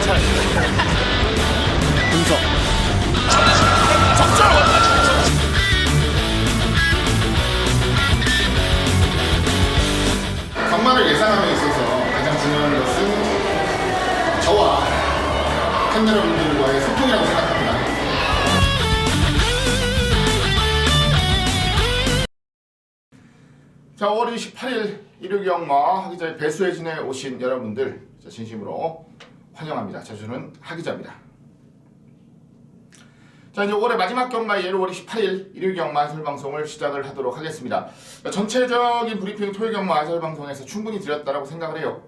정찰. 분석. 적절. 경마를 예상함에 있어서 가장 중요한 것은 저와 팬 여러분들과의 소통이라고 생각합니다. 자, 5월 28일 일요경마 하기자의 배수혜진에 오신 여러분들 진심으로 환영합니다. 자, 저는 하기자입니다. 자, 이제 5월의 마지막 경마일 5월 28일 일요경마 해설방송을 시작을 하도록 하겠습니다. 전체적인 브리핑 토요경마 해설방송에서 충분히 드렸다고 생각을 해요.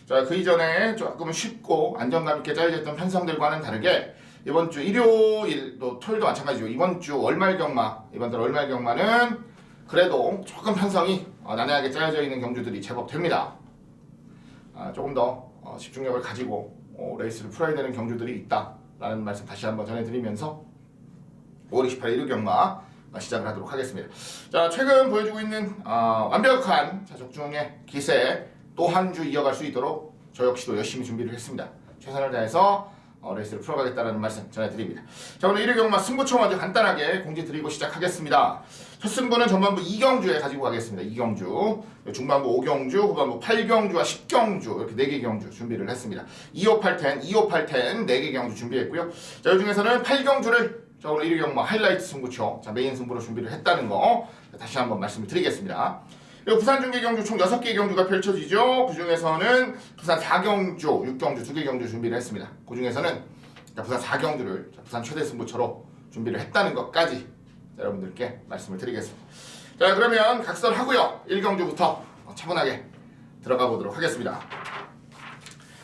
자, 그 이전에 조금은 쉽고 안정감 있게 짜여졌던 편성들과는 다르게 이번 주 일요일도 토요일도 마찬가지고 이번 주 월말경마, 이번 달 월말경마는 그래도 조금 편성이 난해하게 짜여져 있는 경주들이 제법 됩니다. 조금 더 집중력을 가지고 레이스를 풀어야 되는 경주들이 있다라는 말씀 다시 한번 전해드리면서 5월 28일 일요경마 시작을 하도록 하겠습니다. 자, 최근 보여주고 있는 완벽한 적중의 기세 또 한 주 이어갈 수 있도록 저 역시도 열심히 준비를 했습니다. 최선을 다해서 레이스를 풀어가겠다는 말씀 전해드립니다. 자, 오늘 일요경마 승부처 먼저 간단하게 공지드리고 시작하겠습니다. 첫 승부는 전반부 2경주에 가지고 가겠습니다. 2경주, 중반부 5경주, 후반부 8경주와 10경주 이렇게 4개 경주 준비를 했습니다. 2581, 2581 4개 경주 준비했고요. 자, 이 중에서는 8경주를 자, 오늘 일요경마 하이라이트 승부처 메인 승부로 준비를 했다는 거 다시 한번 말씀을 드리겠습니다. 그리고 부산 중계 경주 총 6개 경주가 펼쳐지죠. 그 중에서는 부산 4경주, 6경주 2개 경주 준비를 했습니다. 그 중에서는 부산 4경주를 부산 최대 승부처로 준비를 했다는 것까지 여러분들께 말씀을 드리겠습니다. 자, 그러면 각설하고요. 1경주부터 차분하게 들어가 보도록 하겠습니다.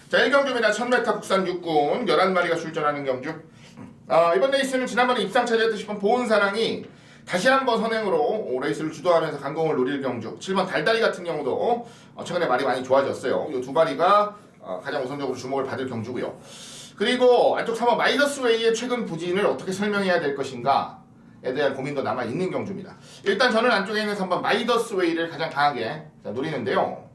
자, 1경주입니다. 1000m 국산 육군 11마리가 출전하는 경주. 이번 레이스는 지난번에 입상 차지했듯이 보은사랑이 다시 한번 선행으로 레이스를 주도하면서 강공을 노릴 경주. 7번 달달이 같은 경우도 최근에 말이 많이 좋아졌어요. 이 두 마리가 가장 우선적으로 주목을 받을 경주고요. 그리고 안쪽 3번 마이더스웨이의 최근 부진을 어떻게 설명해야 될 것인가에 대한 고민도 남아있는 경주입니다. 일단 저는 안쪽에 있는 3번 마이더스웨이를 가장 강하게 노리는데요.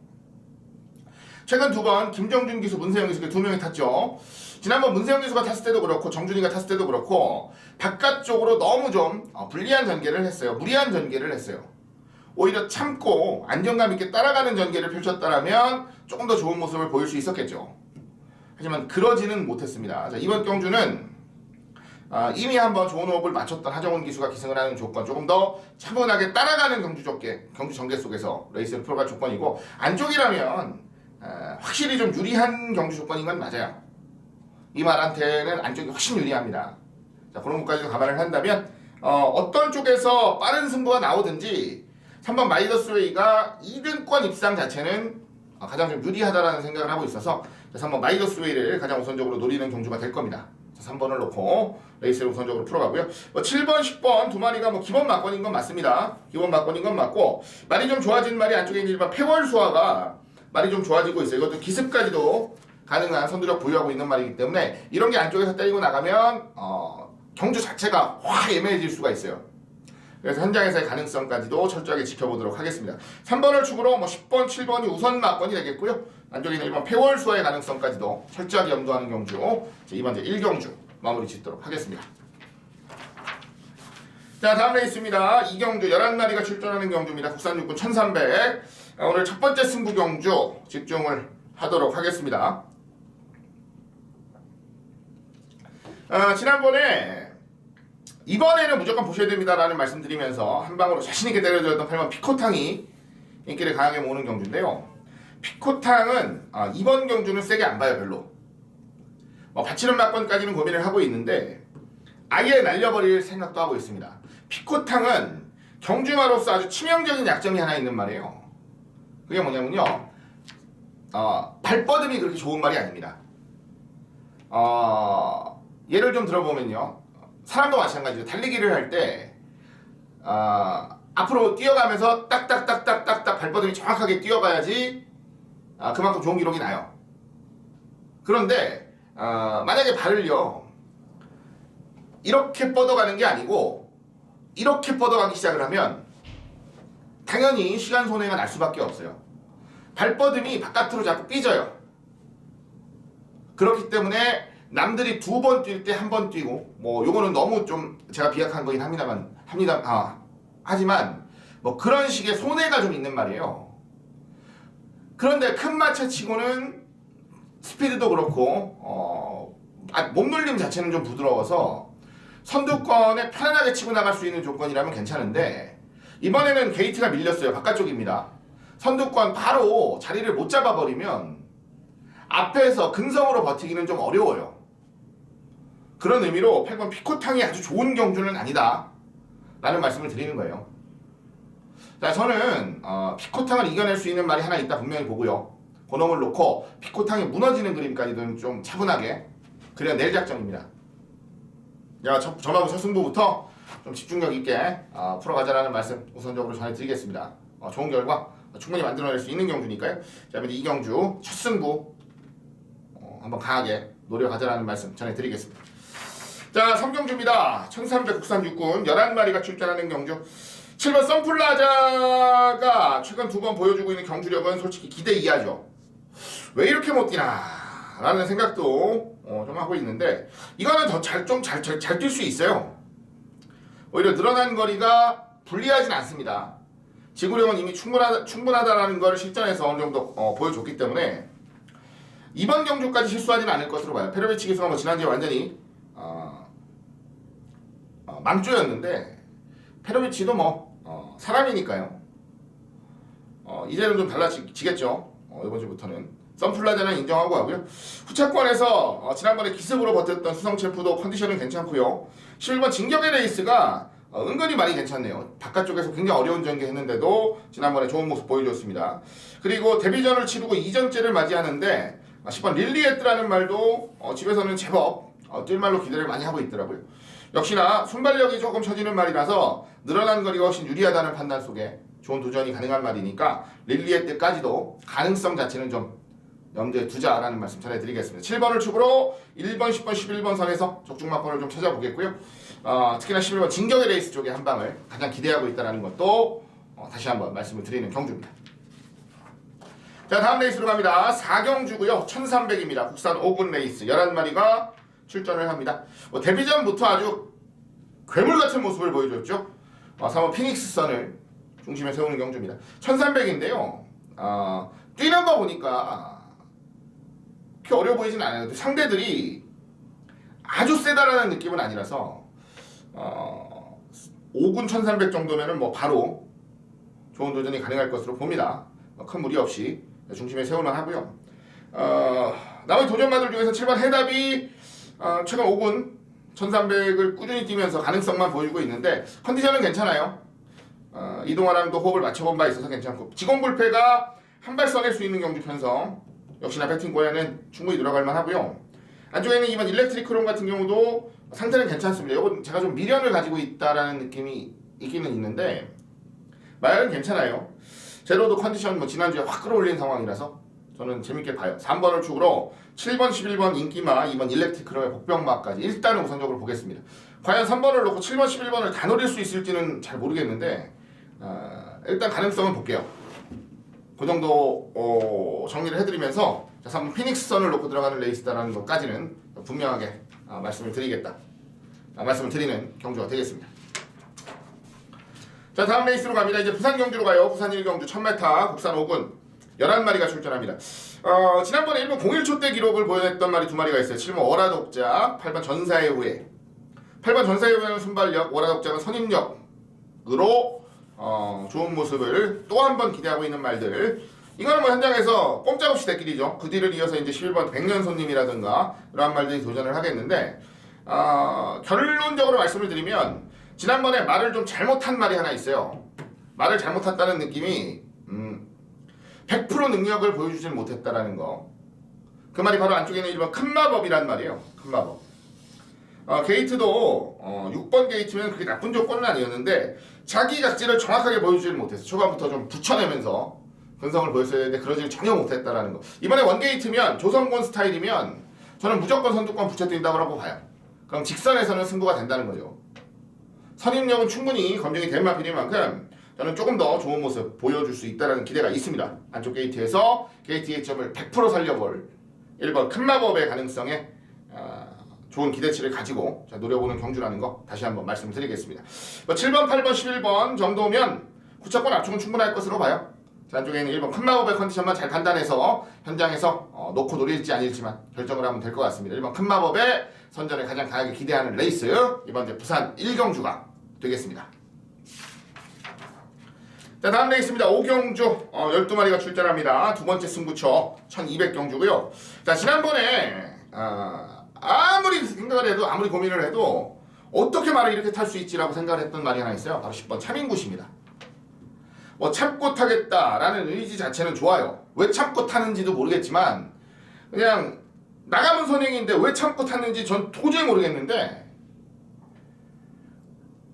최근 2번 김정준 기수, 문세영 기수 2명이 탔죠. 지난번 문세영 기수가 탔을 때도 그렇고 정준이가 탔을 때도 그렇고 바깥쪽으로 너무 좀 불리한 전개를 했어요. 무리한 전개를 했어요. 오히려 참고 안정감 있게 따라가는 전개를 펼쳤다면 조금 더 좋은 모습을 보일 수 있었겠죠. 하지만 그러지는 못했습니다. 자, 이번 경주는 이미 한번 좋은 호흡을 맞췄던 하정훈 기수가 기승을 하는 조건, 조금 더 차분하게 따라가는 경주 전개 속에서 레이스를 풀어갈 조건이고, 안쪽이라면 확실히 좀 유리한 경주 조건인 건 맞아요. 이 말한테는 안쪽이 훨씬 유리합니다. 자, 그런 것까지도 감안을 한다면 어떤 쪽에서 빠른 승부가 나오든지 3번 마이더스웨이가 2등권 입상 자체는 가장 좀 유리하다라는 생각을 하고 있어서 3번 마이더스웨이를 가장 우선적으로 노리는 경주가 될 겁니다. 자, 3번을 놓고 레이스를 우선적으로 풀어가고요. 7번, 10번 두 마리가 기본 막권인 건 맞습니다. 기본 막권인 건 맞고, 말이 좀 좋아진 말이 안쪽에 있는 일반 폐월수화가 말이 좀 좋아지고 있어요. 이것도 기습까지도 가능한 선두력 보유하고 있는 말이기 때문에 이런 게 안쪽에서 때리고 나가면 경주 자체가 확 애매해질 수가 있어요. 그래서 현장에서의 가능성까지도 철저하게 지켜보도록 하겠습니다. 3번을 축으로 10번, 7번이 우선 막권이 되겠고요. 안쪽에 있는 1번 폐월수화의 가능성까지도 철저하게 염두하는 경주. 이번 제 1경주 마무리 짓도록 하겠습니다. 자, 다음 레이스입니다. 2경주 11마리가 출전하는 경주입니다. 국산 육군 1300. 오늘 첫 번째 승부 경주 집중을 하도록 하겠습니다. 지난번에 이번에는 무조건 보셔야 됩니다라는 말씀드리면서 한 방으로 자신있게 때려줬던 8번 피코탕이 인기를 강하게 모으는 경주인데요. 피코탕은 이번 경주는 세게 안 봐요. 별로 받치는 막권까지는 고민을 하고 있는데 아예 날려버릴 생각도 하고 있습니다. 피코탕은 경주마로서 아주 치명적인 약점이 하나 있는 말이에요. 그게 뭐냐면요, 발뻗음이 그렇게 좋은 말이 아닙니다. 예를 좀 들어보면요, 사람도 마찬가지죠. 달리기를 할 때 앞으로 뛰어가면서 딱딱딱딱딱딱 발버둥이 정확하게 뛰어가야지 그만큼 좋은 기록이 나요. 그런데 만약에 발을요 이렇게 뻗어가는 게 아니고 이렇게 뻗어가기 시작을 하면 당연히 시간 손해가 날 수밖에 없어요. 발뻗음이 바깥으로 자꾸 삐져요. 그렇기 때문에 남들이 2번 뛸 때 1번 뛰고 뭐 요거는 너무 좀 제가 비약한 거긴 하지만 뭐 그런 식의 손해가 좀 있는 말이에요. 그런데 큰 마차 치고는 스피드도 그렇고 몸놀림 자체는 좀 부드러워서 선두권에 편안하게 치고 나갈 수 있는 조건이라면 괜찮은데 이번에는 게이트가 밀렸어요. 바깥쪽입니다. 선두권 바로 자리를 못 잡아버리면 앞에서 근성으로 버티기는 좀 어려워요. 그런 의미로 8번 피코탕이 아주 좋은 경주는 아니다 라는 말씀을 드리는 거예요. 자, 저는 피코탕을 이겨낼 수 있는 말이 하나 있다 분명히 보고요. 그놈을 놓고 피코탕이 무너지는 그림까지는 좀 차분하게 그려낼 작정입니다. 저하고 첫 승부부터 좀 집중력 있게 풀어가자라는 말씀 우선적으로 전해드리겠습니다. 좋은 결과 충분히 만들어낼 수 있는 경주니까요. 자, 이번 이 경주 첫 승부 한번 강하게 노려가자라는 말씀 전해드리겠습니다. 자, 3경주입니다. 1300 국산 육군 11마리가 출전하는 경주. 7번 선플라자가 최근 2번 보여주고 있는 경주력은 솔직히 기대 이하죠. 왜 이렇게 못 뛰나 라는 생각도 좀 하고 있는데 이거는 더 잘 뛸 수 있어요. 오히려 늘어난 거리가 불리하진 않습니다. 지구력은 이미 충분하다라는 걸 실전에서 어느 정도 보여줬기 때문에 이번 경주까지 실수하진 않을 것으로 봐요. 페로비치 기수가 뭐 지난주에 완전히 망조였는데 페로비치도 뭐 사람이니까요. 이제는 좀 달라지겠죠. 이번 주부터는 선플라자는 인정하고 하고요. 후차권에서 지난번에 기습으로 버텼던 수성체프도 컨디션은 괜찮고요. 11번 진격의 레이스가 은근히 많이 괜찮네요. 바깥쪽에서 굉장히 어려운 전개했는데도 지난번에 좋은 모습 보여줬습니다. 그리고 데뷔전을 치르고 2전째를 맞이하는데 10번 릴리에트라는 말도 집에서는 제법 뛸 말로 기대를 많이 하고 있더라고요. 역시나 순발력이 조금 처지는 말이라서 늘어난 거리가 훨씬 유리하다는 판단 속에 좋은 도전이 가능한 말이니까 릴리에트까지도 가능성 자체는 좀 염두에 두자라는 말씀 전해드리겠습니다. 7번을 축으로 1번, 10번, 11번 선에서 적중마권을 좀 찾아보겠고요. 특히나 11번 진격의 레이스 쪽에 한 방을 가장 기대하고 있다는 것도 다시 한번 말씀을 드리는 경주입니다. 자, 다음 레이스로 갑니다. 4경주고요. 1300입니다. 국산 5군 레이스 11마리가 출전을 합니다. 데뷔전부터 아주 괴물같은 모습을 보여줬죠. 3번 피닉스 선을 중심에 세우는 경주입니다. 1300인데요. 뛰는 거 보니까 그렇게 어려워 보이진 않아요. 상대들이 아주 세다라는 느낌은 아니라서 5군 1300 정도면은 뭐 바로 좋은 도전이 가능할 것으로 봅니다. 큰 무리 없이 중심에 세우는 하고요. 나머지 도전마들 중에서 7번 해답이 최근 5군 1300을 꾸준히 뛰면서 가능성만 보여주고 있는데 컨디션은 괜찮아요. 이동아랑도 호흡을 맞춰본 바 있어서 괜찮고 직원불패가 한 발 써낼 수 있는 경주 편성 역시나 배팅 고야는 충분히 들어갈만 하고요. 안쪽에는 이번 일렉트리크롬 같은 경우도 상태는 괜찮습니다. 이건 제가 좀 미련을 가지고 있다라는 느낌이 있기는 있는데 마열은 괜찮아요. 제로도 컨디션 뭐 지난주에 확 끌어올린 상황이라서 저는 재밌게 봐요. 3번을 축으로 7번, 11번 인기마, 2번 일렉트리크롬의 복병마까지 일단은 우선적으로 보겠습니다. 과연 3번을 놓고 7번, 11번을 다 노릴 수 있을지는 잘 모르겠는데 일단 가능성은 볼게요. 그 정도 정리를 해드리면서 3번 피닉스 선을 놓고 들어가는 레이스다라는 것까지는 분명하게 말씀을 드리겠다. 말씀을 드리는 경주가 되겠습니다. 자, 다음 레이스로 갑니다. 이제 부산 경주로 가요. 부산 1경주 1000m 국산 5군 11마리가 출전합니다. 지난번에 1번 01초 때 기록을 보여냈던 말이 2마리가 있어요. 7번 월화독자, 8번 전사의 후예. 8번 전사의 후예는 순발력, 월화독자는 선임력으로 좋은 모습을 또 한 번 기대하고 있는 말들. 이거는 뭐 현장에서 꼼짝없이 대끼리죠. 그 뒤를 이어서 이제 11번 백년 손님이라든가 이러한 말들이 도전을 하겠는데 결론적으로 말씀을 드리면 지난번에 말을 좀 잘못한 말이 하나 있어요. 말을 잘못했다는 느낌이 100% 능력을 보여주질 못했다라는 거. 그 말이 바로 안쪽에는 1번 큰마법이란 말이에요. 큰마법. 게이트도 6번 게이트면 그렇게 나쁜 조건은 아니었는데 자기 각질을 정확하게 보여주질 못했어. 초반부터 좀 붙여내면서 근성을 보였어야 되는데 그러지를 전혀 못했다라는 거. 이번에 원게이트면 조성곤 스타일이면 저는 무조건 선두권 붙여뛴다고 봐요. 그럼 직선에서는 승부가 된다는 거죠. 선임력은 충분히 검증이 된 마필인 만큼 저는 조금 더 좋은 모습 보여줄 수 있다는 기대가 있습니다. 안쪽 게이트에서 게이트 2점을 100% 살려볼 1번 큰마법의 가능성에 좋은 기대치를 가지고 노려보는 경주라는 거 다시 한번 말씀을 드리겠습니다. 7번, 8번, 11번 정도면 구차권 압축은 충분할 것으로 봐요. 자, 안쪽에 있는 1번 큰마법의 컨디션만 잘 판단해서 현장에서 놓고 노릴지 아닐지만 결정을 하면 될 것 같습니다. 1번 큰마법의 선전을 가장 강하게 기대하는 레이스 이번 이제 부산 1경주가 되겠습니다. 자, 다음 레이스입니다. 5경주 12마리가 출전합니다. 두 번째 승부처 1200경주고요. 자, 지난번에 아무리 생각을 해도 아무리 고민을 해도 어떻게 말을 이렇게 탈 수 있지라고 생각을 했던 말이 하나 있어요. 바로 10번 차민굿입니다. 뭐 참고 타겠다라는 의지 자체는 좋아요. 왜 참고 타는지도 모르겠지만 그냥 나가면 선행인데 왜 참고 탔는지 전 도저히 모르겠는데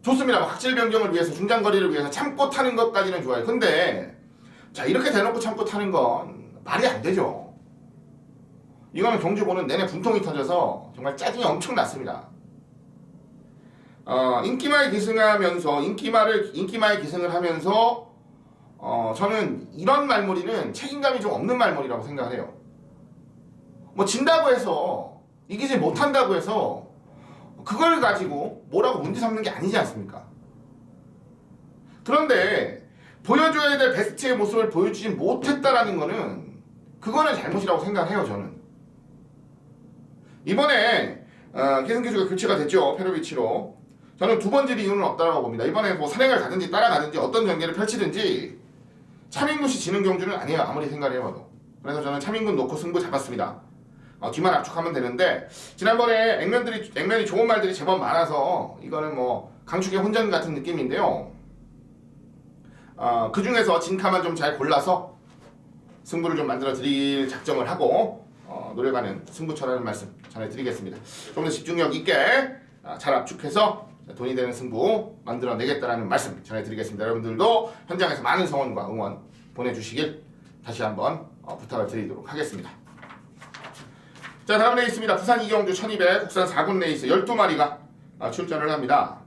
좋습니다. 뭐 각질 변경을 위해서 중장거리를 위해서 참고 타는 것까지는 좋아요. 근데 자 이렇게 대놓고 참고 타는 건 말이 안 되죠. 이거는 경주 보는 내내 분통이 터져서 정말 짜증이 엄청 났습니다. 인기마에 기승하면서 인기마에 기승을 하면서 저는 이런 말머리는 책임감이 좀 없는 말머리라고 생각을 해요. 뭐 진다고 해서 이기지 못한다고 해서 그걸 가지고 뭐라고 문제 삼는 게 아니지 않습니까? 그런데 보여줘야 될 베스트의 모습을 보여주지 못했다라는 거는 그거는 잘못이라고 생각해요. 저는 이번에 기승기수가 교체가 됐죠. 페로비치로. 저는 두 번질 이유는 없다고 봅니다. 이번에 뭐 선행을 가든지 따라가든지 어떤 전개를 펼치든지 차민굿이 지는 경주는 아니에요. 아무리 생각을 해봐도. 그래서 저는 차민굿 놓고 승부 잡았습니다. 뒤만 압축하면 되는데 지난번에 액면이 좋은 말들이 제법 많아서 이거는 뭐 강축의 혼전 같은 느낌인데요. 그 중에서 진카만 좀 잘 골라서 승부를 좀 만들어 드릴 작정을 하고 노려가는 승부처라는 말씀 전해드리겠습니다. 좀 더 집중력 있게 잘 압축해서 돈이 되는 승부 만들어내겠다라는 말씀 전해드리겠습니다. 여러분들도 현장에서 많은 성원과 응원 보내주시길 다시 한번 부탁을 드리도록 하겠습니다. 자, 다음 레이스입니다. 부산 2경주 1200 국산 4군 레이스 12마리가 출전을 합니다.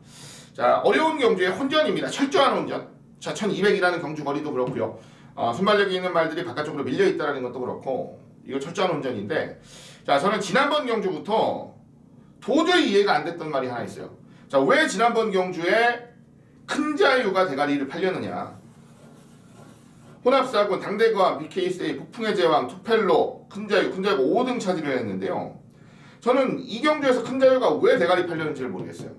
자, 어려운 경주의 혼전입니다. 철저한 혼전. 자, 1200이라는 경주 거리도 그렇고요. 순발력이 있는 말들이 바깥쪽으로 밀려있다는 것도 그렇고 이거 철저한 혼전인데 자, 저는 지난번 경주부터 도저히 이해가 안 됐던 말이 하나 있어요. 자, 왜 지난번 경주에 큰 자유가 대가리를 팔렸느냐. 혼합사군, 당대거함, BKSA, 북풍의 제왕, 투펠로, 큰자유, 큰자유가 5등 차지를 했는데요. 저는 이 경주에서 큰자유가 왜 대가리 팔렸는지를 모르겠어요.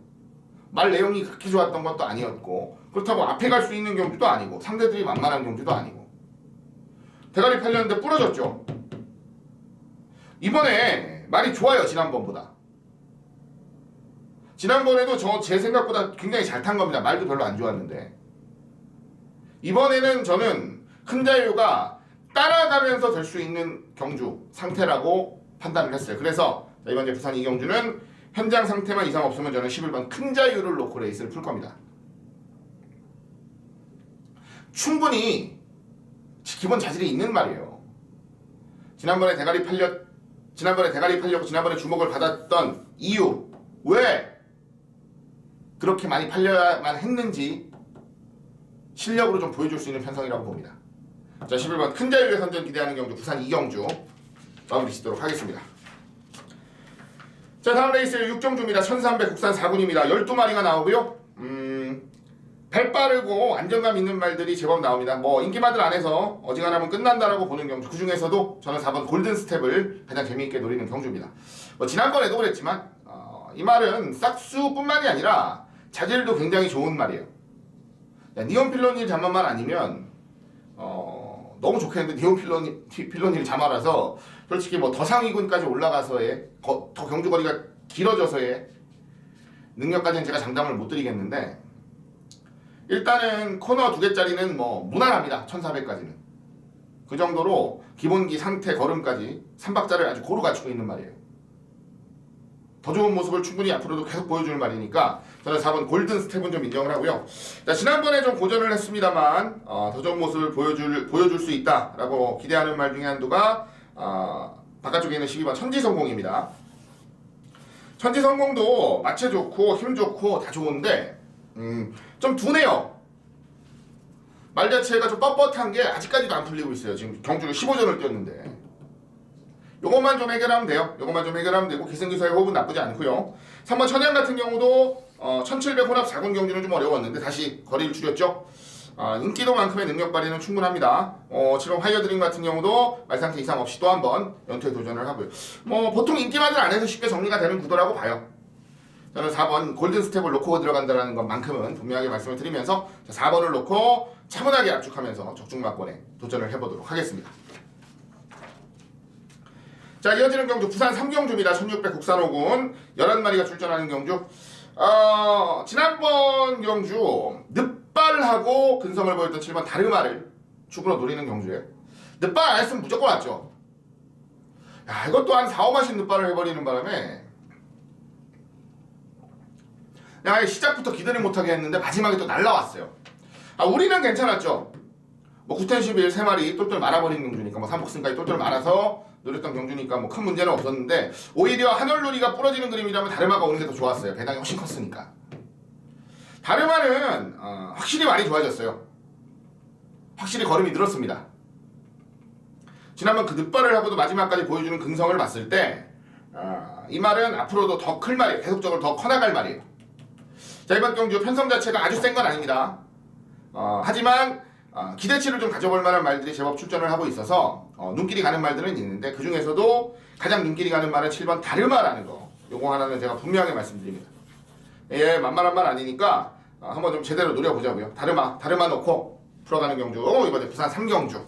말 내용이 그렇게 좋았던 것도 아니었고 그렇다고 앞에 갈 수 있는 경주도 아니고 상대들이 만만한 경주도 아니고 대가리 팔렸는데 부러졌죠. 이번에 말이 좋아요. 지난번보다. 지난번에도 제 생각보다 굉장히 잘 탄 겁니다. 말도 별로 안 좋았는데 이번에는 저는 큰자유가 따라가면서 될 수 있는 경주 상태라고 판단을 했어요. 그래서 이번 이제 부산 2경주는 현장 상태만 이상 없으면 저는 11번 큰자유를 놓고 레이스를 풀 겁니다. 충분히 기본 자질이 있는 말이에요. 지난번에 대가리 팔렸고 지난번에 주목을 받았던 이유 왜 그렇게 많이 팔려야만 했는지 실력으로 좀 보여줄 수 있는 편성이라고 봅니다. 자, 11번 큰자유의 선전 기대하는 경주 부산 2경주 마무리 짓도록 하겠습니다. 자, 다음 레이스 6경주입니다. 1300 국산 4군입니다. 12마리가 나오고요. 발 빠르고 안정감 있는 말들이 제법 나옵니다. 뭐 인기마들 안에서 어지간하면 끝난다라고 보는 경주 그 중에서도 저는 4번 골든 스텝을 가장 재미있게 노리는 경주입니다. 뭐 지난번에도 그랬지만 이 말은 싹수뿐만이 아니라 자질도 굉장히 좋은 말이에요. 니온필로닐 자마만 아니면 너무 좋겠는데 니온필로닐 자마라서 솔직히 뭐 더 상위군까지 올라가서의 더 경주거리가 길어져서의 능력까지는 제가 장담을 못 드리겠는데 일단은 코너 2개짜리는 뭐 무난합니다. 1400까지는 그 정도로 기본기 상태 걸음까지 3박자를 아주 고루 갖추고 있는 말이에요. 더 좋은 모습을 충분히 앞으로도 계속 보여줄 말이니까 저는 4번 골든 스텝은 좀 인정을 하고요. 자, 지난번에 좀 고전을 했습니다만 더 좋은 모습을 보여줄 수 있다라고 기대하는 말 중에 한두가 바깥쪽에 있는 12번 천지성공입니다. 천지성공도 마체 좋고 힘 좋고 다 좋은데 좀 둔해요. 말 자체가 좀 뻣뻣한 게 아직까지도 안 풀리고 있어요. 지금 경주를 15전을 뛰었는데 요것만 좀 해결하면 돼요. 요것만 좀 해결하면 되고 기승기사의 호흡은 나쁘지 않고요. 3번 천양 같은 경우도 1700 혼합 4군 경주는 좀 어려웠는데 다시 거리를 줄였죠. 인기도만큼의 능력 발휘는 충분합니다. 7번 화이어드림 같은 경우도 말상태 이상 없이 또 한 번 연투에 도전을 하고요. 보통 인기만을 안에서 쉽게 정리가 되는 구도라고 봐요. 저는 4번 골든 스텝을 놓고 들어간다는 것만큼은 분명하게 말씀을 드리면서 4번을 놓고 차분하게 압축하면서 적중마권에 도전을 해보도록 하겠습니다. 자, 이어지는 경주 부산 3경주입니다. 1600 국산 5군 11마리가 출전하는 경주. 지난번 경주 늑발하고 근성을 보였던 7번 다르마를 축으로 노리는 경주예요. 늑발 안 했으면 무조건 왔죠. 야, 이것도 한 4, 5마씩 늑발을 해버리는 바람에 그냥 시작부터 기대를 못하게 했는데 마지막에 또 날라왔어요. 우리는 괜찮았죠. 9텐 11 3마리 똘똘 말아버린 경주니까 3복승까지 똘똘 말아서 노렸던 경주니까 큰 문제는 없었는데 오히려 한올누리가 부러지는 그림이라면 다르마가 오는 게 더 좋았어요. 배당이 훨씬 컸으니까. 다르마는 확실히 많이 좋아졌어요. 확실히 걸음이 늘었습니다. 지난번 그 늑발을 하고도 마지막까지 보여주는 근성을 봤을 때 이 말은 앞으로도 더 클 말이에요. 계속적으로 더 커나갈 말이에요. 자, 이번 경주 편성 자체가 아주 센 건 아닙니다. 하지만 기대치를 좀 가져볼 만한 말들이 제법 출전을 하고 있어서 눈길이 가는 말들은 있는데 그 중에서도 가장 눈길이 가는 말은 7번 다르마라는 거. 요거 하나는 제가 분명하게 말씀드립니다. 예, 만만한 말 아니니까 한번 좀 제대로 노려보자고요. 다르마 놓고 풀어가는 경주 이번에 부산 3경주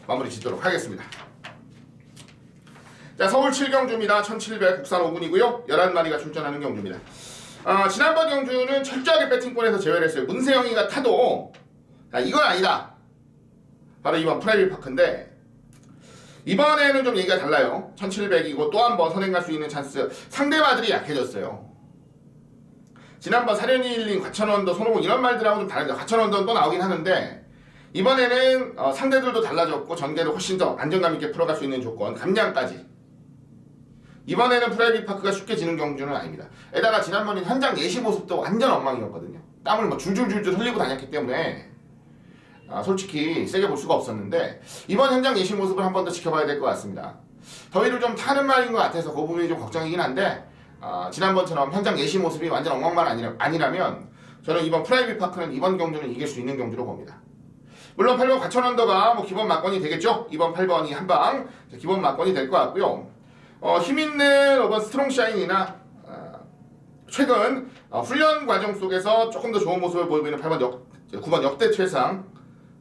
마무리 짓도록 하겠습니다. 자, 서울 7경주입니다. 1700 국산 5군이고요. 11마리가 출전하는 경주입니다. 지난번 경주는 철저하게 배팅권에서 제외를 했어요. 문세영이가 타도 이건 아니다. 바로 이번 프라이빗 파크인데 이번에는 좀 얘기가 달라요. 1700이고 또 한 번 선행 갈 수 있는 찬스. 상대마들이 약해졌어요. 지난번 사련이 1린 과천원더 손오공 이런 말들하고 좀 다른데 과천원더는 또 나오긴 하는데 이번에는 상대들도 달라졌고 전개도 훨씬 더 안정감 있게 풀어갈 수 있는 조건 감량까지. 이번에는 프라이빗 파크가 쉽게 지는 경주는 아닙니다. 게다가 지난번에 현장 예시 모습도 완전 엉망이었거든요. 땀을 줄줄줄줄 흘리고 다녔기 때문에 솔직히 세게 볼 수가 없었는데 이번 현장 예시 모습을 한 번 더 지켜봐야 될 것 같습니다. 더위를 좀 타는 말인 것 같아서 그 부분이 좀 걱정이긴 한데 지난번처럼 현장 예시 모습이 완전 엉망만 아니라면 저는 이번 프라이빗 파크는 이번 경주는 이길 수 있는 경주로 봅니다. 물론 8번 과천언더가 기본 막건이 되겠죠. 이번 8번이 한방 기본 막건이 될 것 같고요. 힘있는 5번 스트롱샤인이나 최근 훈련 과정 속에서 조금 더 좋은 모습을 보이는 9번 역대 최상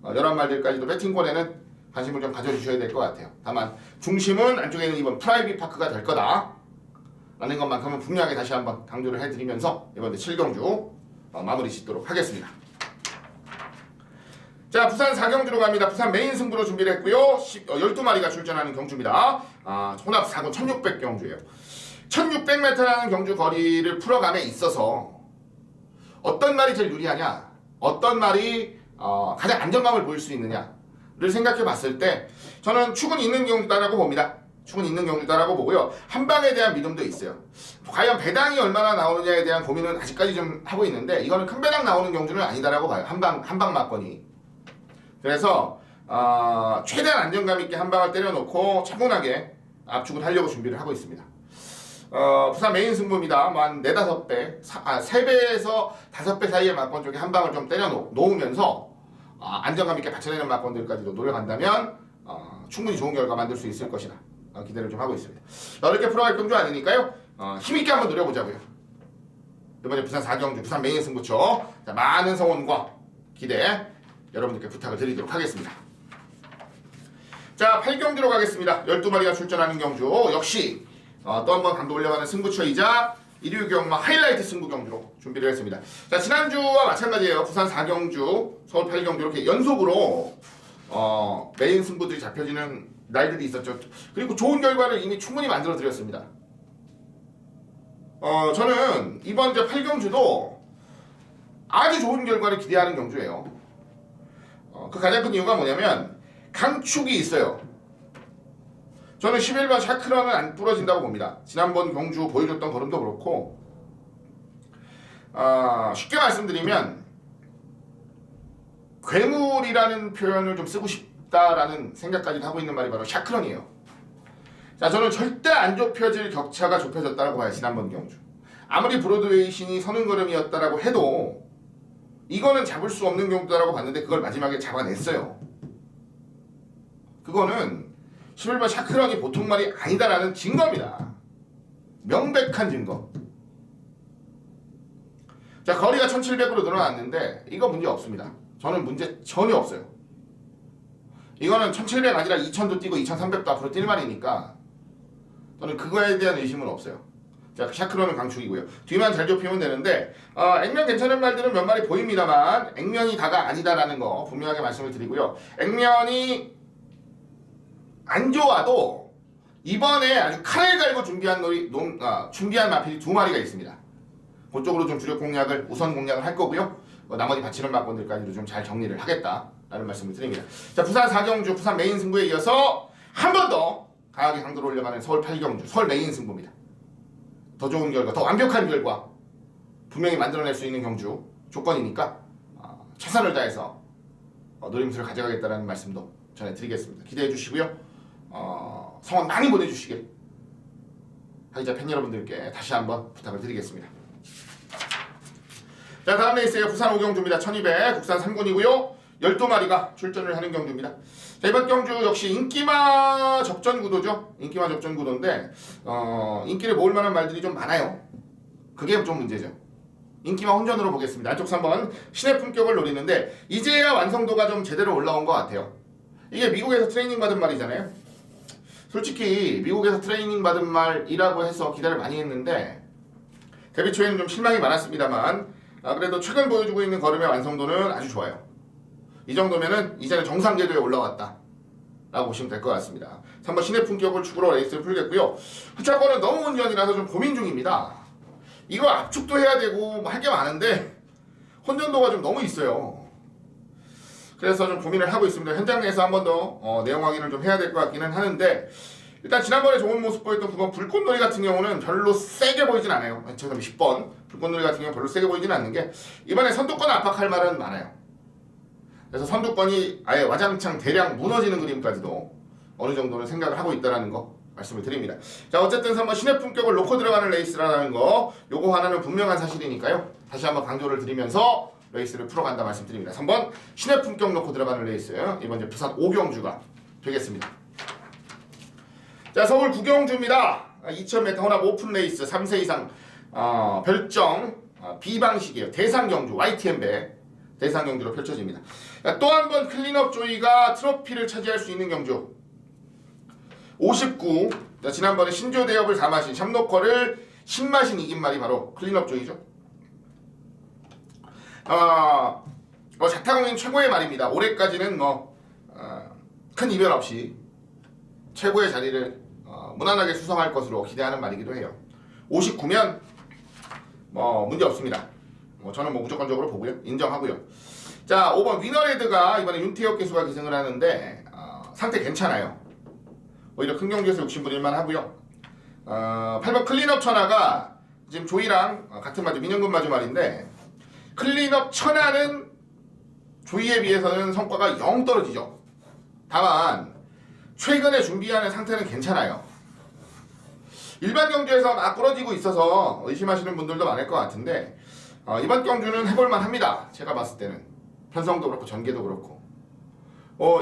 11말들까지도 배팅권에는 관심을 좀 가져주셔야 될 것 같아요. 다만 중심은 안쪽에 있는 이번 프라이빗 파크가 될 거다 라는 것만큼은 분명하게 다시 한번 강조를 해드리면서 이번에 7경주 마무리 짓도록 하겠습니다. 자, 부산 4경주로 갑니다. 부산 메인 승부로 준비를 했고요. 12마리가 출전하는 경주입니다. 혼합 4군 1600 경주예요. 1600m라는 경주 거리를 풀어감에 있어서 어떤 말이 제일 유리하냐, 어떤 말이 가장 안정감을 보일 수 있느냐를 생각해 봤을 때 저는 축은 있는 경주다라고 봅니다. 축은 있는 경주다라고 보고요. 한방에 대한 믿음도 있어요. 과연 배당이 얼마나 나오느냐에 대한 고민은 아직까지 좀 하고 있는데 이거는 큰 배당 나오는 경주는 아니다라고 봐요. 한방 막건이. 그래서 최대한 안정감 있게 한 방을 때려놓고 차분하게 압축을 하려고 준비를 하고 있습니다. 부산 메인 승부입니다. 한 4, 5배, 3배에서 5배 사이의 막권 쪽에 한 방을 좀 때려 놓으면서 안정감 있게 받쳐내는 막권들까지도 노력한다면 충분히 좋은 결과 만들 수 있을 것이다. 기대를 좀 하고 있습니다. 어렵게 풀어갈 경주 아니니까요. 힘있게 한번 노려보자고요. 이번에 부산 4경주, 부산 메인 승부처 많은 성원과 기대 여러분들께 부탁을 드리도록 하겠습니다. 자, 8경주로 가겠습니다. 12마리가 출전하는 경주 역시 또 한 번 강도 올려가는 승부처이자 일요경마 하이라이트 승부 경주로 준비를 했습니다. 자, 지난주와 마찬가지예요. 부산 4경주, 서울 8경주 이렇게 연속으로 메인 승부들이 잡혀지는 날들이 있었죠. 그리고 좋은 결과를 이미 충분히 만들어 드렸습니다. 저는 이번 8경주도 아주 좋은 결과를 기대하는 경주예요. 그 가장 큰 이유가 뭐냐면 강축이 있어요. 저는 11번 샤크라는 안 부러진다고 봅니다. 지난번 경주 보여줬던 걸음도 그렇고 쉽게 말씀드리면 괴물이라는 표현을 좀 쓰고 싶다라는 생각까지 하고 있는 말이 바로 샤크런이에요. 자, 저는 절대 안 좁혀질 격차가 좁혀졌다고 봐요. 지난번 경주. 아무리 브로드웨이 신이 서는 걸음이었다라고 해도 이거는 잡을 수 없는 경주다라고 봤는데 그걸 마지막에 잡아냈어요. 그거는 11번 샤크런이 보통 말이 아니다라는 증거입니다. 명백한 증거. 자, 거리가 1700으로 늘어났는데 이거 문제 없습니다. 저는 문제 전혀 없어요. 이거는 1700 아니라 2000도 뛰고 2300도 앞으로 뛸 말이니까 저는 그거에 대한 의심은 없어요. 자, 샤크론은 강축이고요. 뒤만 잘 좁히면 되는데 액면 괜찮은 말들은 몇 마리 보입니다만 액면이 다가 아니다라는 거 분명하게 말씀을 드리고요. 액면이 안 좋아도 이번에 아주 칼을 갈고 준비한 마필이 2마리가 있습니다. 그쪽으로 좀 주력 공략을 우선 공략을 할 거고요. 나머지 받치는 막건들까지도 좀 잘 정리를 하겠다라는 말씀을 드립니다. 자, 부산 4경주 부산 메인 승부에 이어서 한 번 더 강하게 강도를 올려가는 서울 8경주 서울 메인 승부입니다. 더 좋은 결과, 더 완벽한 결과 분명히 만들어낼 수 있는 경주 조건이니까 최선을 다해서 노림수를 가져가겠다는 말씀도 전해드리겠습니다. 기대해 주시고요. 성원 많이 보내주시길 하이자 팬 여러분들께 다시 한번 부탁을 드리겠습니다. 자, 다음 레이스에 부산 5경주입니다. 1200 국산 3군이고요. 12마리가 출전을 하는 경주입니다. 자, 이번 경주 역시 인기마 접전 구도죠. 인기마 접전 구도인데 인기를 모을 만한 말들이 좀 많아요. 그게 좀 문제죠. 인기마 혼전으로 보겠습니다. 안쪽 3번 신의 품격을 노리는데 이제야 완성도가 좀 제대로 올라온 것 같아요. 이게 미국에서 트레이닝 받은 말이잖아요. 솔직히 미국에서 트레이닝 받은 말이라고 해서 기대를 많이 했는데 데뷔 초에는 좀 실망이 많았습니다만 그래도 최근 보여주고 있는 걸음의 완성도는 아주 좋아요. 이 정도면은 이제는 정상 궤도에 올라왔다 라고 보시면 될 것 같습니다. 3번 신의 품격을 축으로 레이스를 풀겠고요. 후차권은 너무 운전이라서 좀 고민 중입니다. 이거 압축도 해야 되고 할 게 많은데 혼전도가 좀 너무 있어요. 그래서 좀 고민을 하고 있습니다. 현장 내에서 한 번 더 내용 확인을 좀 해야 될 것 같기는 하는데 일단 지난번에 좋은 모습 보였던 9번 불꽃놀이 같은 경우는 별로 세게 보이진 않아요. 죄송합니다. 10번 불꽃놀이 같은 경우는 별로 세게 보이진 않는 게 이번에 선두권 압박할 말은 많아요. 그래서 선두권이 아예 와장창 대량 무너지는 그림까지도 어느 정도는 생각을 하고 있다는 거 말씀을 드립니다. 자, 어쨌든 3번 신의 품격을 놓고 들어가는 레이스라는 거 요거 하나는 분명한 사실이니까요. 다시 한번 강조를 드리면서 레이스를 풀어간다 말씀드립니다. 3번 신의 품격 놓고 들어가는 레이스 이번 이제 부산 5경주가 되겠습니다. 자, 서울 9경주입니다. 2000m 혼합 오픈 레이스 3세 이상 별정 B방식이에요. 대상경주 YTM배 대상경주로 펼쳐집니다. 또 한 번 클린업 조이가 트로피를 차지할 수 있는 경주 59. 자, 지난번에 신조 대업을 4마신 샵노커를 10마신 이긴 말이 바로 클린업 조이죠. 자타공인 최고의 말입니다. 올해까지는 큰 이변 없이 최고의 자리를 무난하게 수성할 것으로 기대하는 말이기도 해요. 59면 문제 없습니다. 저는 무조건적으로 보고요. 인정하고요. 자, 5번 위너레드가 이번에 윤태혁 기수가 기승을 하는데 상태 괜찮아요. 오히려 큰 경기에서 욕심부릴만 하고요. 8번 클린업 천하가 지금 조이랑 같은 마주 민영근 마주 말인데 클린업 천하는 조이에 비해서는 성과가 영 떨어지죠. 다만 최근에 준비하는 상태는 괜찮아요. 일반 경주에서 막 부러지고 있어서 의심하시는 분들도 많을 것 같은데 이번 경주는 해볼만 합니다. 제가 봤을 때는 편성도 그렇고 전개도 그렇고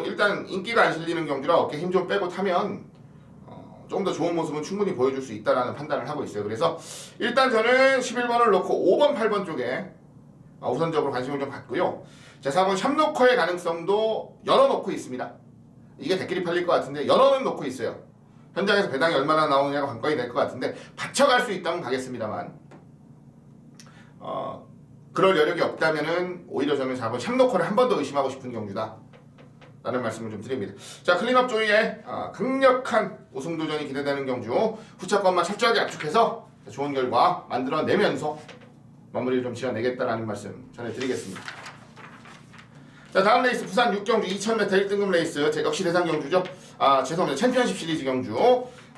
일단 인기가 안 실리는 경주라 어깨 힘 좀 빼고 타면 좀 더 좋은 모습은 충분히 보여줄 수 있다라는 판단을 하고 있어요. 그래서 일단 저는 11번을 놓고 5번, 8번 쪽에 우선적으로 관심을 좀 갖고요. 자, 4번 샵노커의 가능성도 열어놓고 있습니다. 이게 대끼리 팔릴 것 같은데 열어는 놓고 있어요. 현장에서 배당이 얼마나 나오느냐가 관건이 될 것 같은데 받쳐갈 수 있다면 가겠습니다만 그럴 여력이 없다면은 오히려 저는 4번 샵노커를 한 번 더 의심하고 싶은 경주다 라는 말씀을 좀 드립니다. 자, 클린업 조이의 강력한 우승 도전이 기대되는 경주 후차권만 철저하게 압축해서 좋은 결과 만들어내면서 마무리를 좀 지어내겠다라는 말씀 전해드리겠습니다. 자, 다음 레이스 부산 6경주 2000m 1등급 레이스 역시 대상 경주죠. 죄송합니다. 챔피언십 시리즈 경주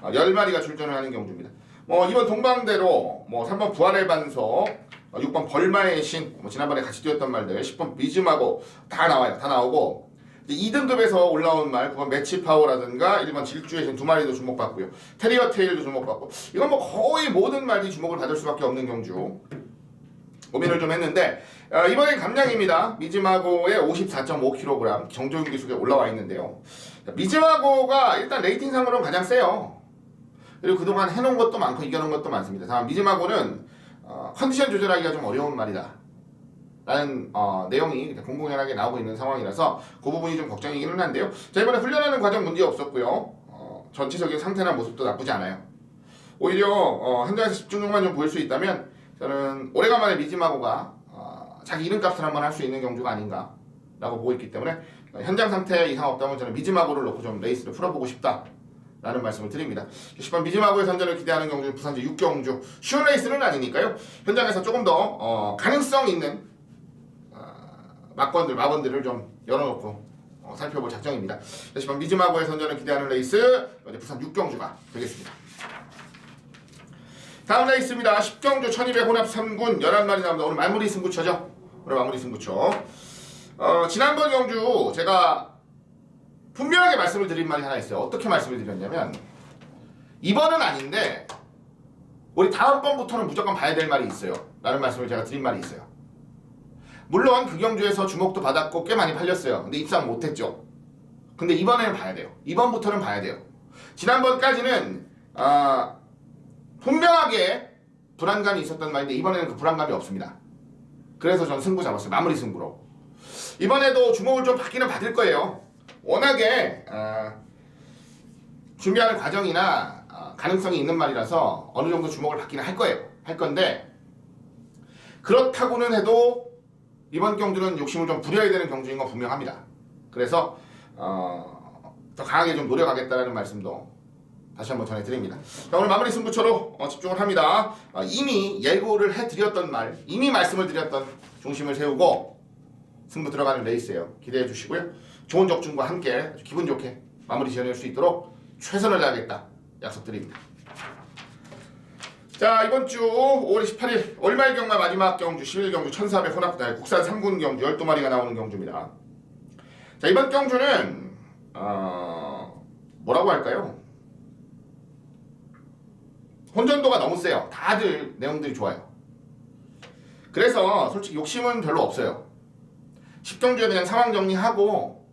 10마리가 출전을 하는 경주입니다. 이번 동방대로 3번 부활의 반석 6번 벌마의 신 지난번에 같이 뛰었던 말들 10번 비즘하고 다 나와요. 다 나오고 이제 2등급에서 올라온 말, 그건 매치파워라든가 1번 질주의 신 두 마리도 주목받고요. 테리어 테일도 주목받고, 이건 뭐 거의 모든 말이 주목을 받을 수밖에 없는 경주. 고민을 좀 했는데, 이번엔 감량입니다. 미즈마고의 54.5kg 정조윤 기속에 올라와 있는데요. 미즈마고가 일단 레이팅상으로는 가장 세요. 그리고 그동안 해놓은 것도 많고 이겨놓은 것도 많습니다. 다만 미즈마고는 컨디션 조절하기가 좀 어려운 말이다 라는 내용이 공공연하게 나오고 있는 상황이라서 그 부분이 좀 걱정이기는 한데요. 자, 이번에 훈련하는 과정 문제 없었고요. 전체적인 상태나 모습도 나쁘지 않아요. 오히려 현장에서 집중력만 좀 보일 수 있다면 저는 오래간만에 미즈마고가 자기 이름값을 한번 할 수 있는 경주가 아닌가 라고 보고 있기 때문에 현장 상태에 이상 없다면 저는 미즈마고를 놓고 좀 레이스를 풀어보고 싶다 라는 말씀을 드립니다. 10번 미즈마고의 선전을 기대하는 경주 부산제 6경주 쉬운 레이스는 아니니까요. 현장에서 조금 더 가능성 있는 마번들을 좀 열어놓고 살펴볼 작정입니다. 10번 미즈마고의 선전을 기대하는 레이스 부산 6경주가 되겠습니다. 다음 레이스입니다. 10경주 1200 혼합 3군 11마리 나옵니다. 오늘 마무리 승부처죠. 오늘 마무리 승부처. 지난번 경주 제가 분명하게 말씀을 드린 말이 하나 있어요. 어떻게 말씀을 드렸냐면 이번은 아닌데 우리 다음번부터는 무조건 봐야 될 말이 있어요 라는 말씀을 제가 드린 말이 있어요. 물론 그 경주에서 주목도 받았고 꽤 많이 팔렸어요. 근데 입상 못했죠. 근데 이번에는 봐야 돼요. 이번부터는 봐야 돼요. 지난번까지는 분명하게 불안감이 있었던 말인데 이번에는 그 불안감이 없습니다. 그래서 전 승부 잡았어요. 마무리 승부로. 이번에도 주목을 좀 받기는 받을 거예요. 워낙에 준비하는 과정이나 가능성이 있는 말이라서 어느 정도 주목을 받기는 할 거예요. 할 건데 그렇다고는 해도 이번 경주는 욕심을 좀 부려야 되는 경주인 건 분명합니다. 그래서 더 강하게 좀 노력하겠다는 말씀도 다시 한번 전해드립니다. 자, 오늘 마무리 승부처로 집중을 합니다. 이미 예고를 해드렸던 말, 이미 말씀을 드렸던 중심을 세우고 승부 들어가는 레이스예요. 기대해 주시고요. 좋은 적중과 함께 기분 좋게 마무리 지어낼 수 있도록 최선을 다하겠다 약속드립니다. 자, 이번 주 5월 28일 월말 경마 마지막 경주 11경주 1400 혼합달 국산 3군 경주 12마리가 나오는 경주입니다. 자, 이번 경주는 뭐라고 할까요? 혼전도가 너무 세요. 다들 내용들이 좋아요. 그래서 솔직히 욕심은 별로 없어요. 10경주에 그냥 상황 정리하고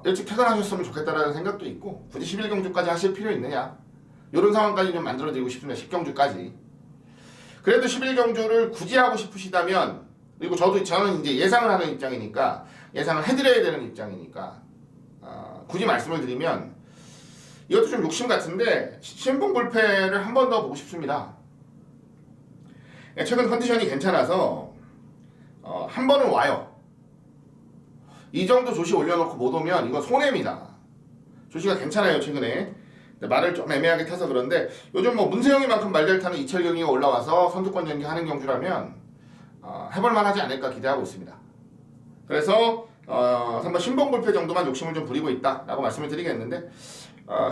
일찍 퇴근하셨으면 좋겠다라는 생각도 있고 굳이 11경주까지 하실 필요 있느냐 이런 상황까지 좀 만들어드리고 싶습니다. 10경주까지. 그래도 11경주를 굳이 하고 싶으시다면 그리고 저는 이제 예상을 하는 입장이니까 예상을 해드려야 되는 입장이니까 굳이 말씀을 드리면 이것도 좀 욕심 같은데 신봉 불패를 한 번 더 보고 싶습니다. 최근 컨디션이 괜찮아서 한 번은 와요. 이 정도 조시 올려놓고 못 오면 이건 손해입니다. 조시가 괜찮아요 최근에. 말을 좀 애매하게 타서 그런데 요즘 뭐 문세영이만큼 말잘 타는 이철경이가 올라와서 선두권 연기하는 경주라면 해볼만 하지 않을까 기대하고 있습니다. 그래서 한번 신봉불패 정도만 욕심을 좀 부리고 있다라고 말씀을 드리겠는데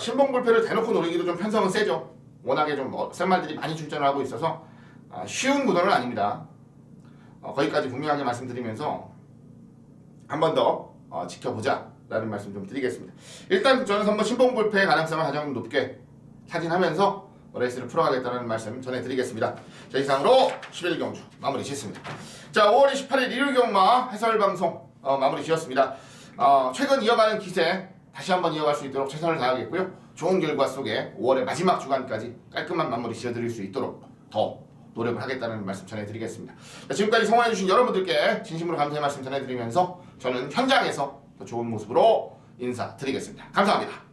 신봉불패를 대놓고 노리기도 좀 편성은 세죠. 워낙에 좀 센 말들이 많이 출전을 하고 있어서 쉬운 구도는 아닙니다. 거기까지 분명하게 말씀드리면서 한 번 더 지켜보자 라는 말씀 좀 드리겠습니다. 일단 저는 한번 신봉불패의 가능성을 가장 높게 타진하면서 레이스를 풀어가겠다는 말씀 전해드리겠습니다. 자, 이상으로 11경주 마무리 짓습니다. 자, 5월 28일 일요경마 해설방송 마무리 지었습니다. 최근 이어가는 기세 다시 한번 이어갈 수 있도록 최선을 다하겠고요. 좋은 결과 속에 5월의 마지막 주간까지 깔끔한 마무리 지어드릴 수 있도록 더 노력을 하겠다는 말씀 전해드리겠습니다. 자, 지금까지 성원해주신 여러분들께 진심으로 감사의 말씀 전해드리면서 저는 현장에서 더 좋은 모습으로 인사드리겠습니다. 감사합니다.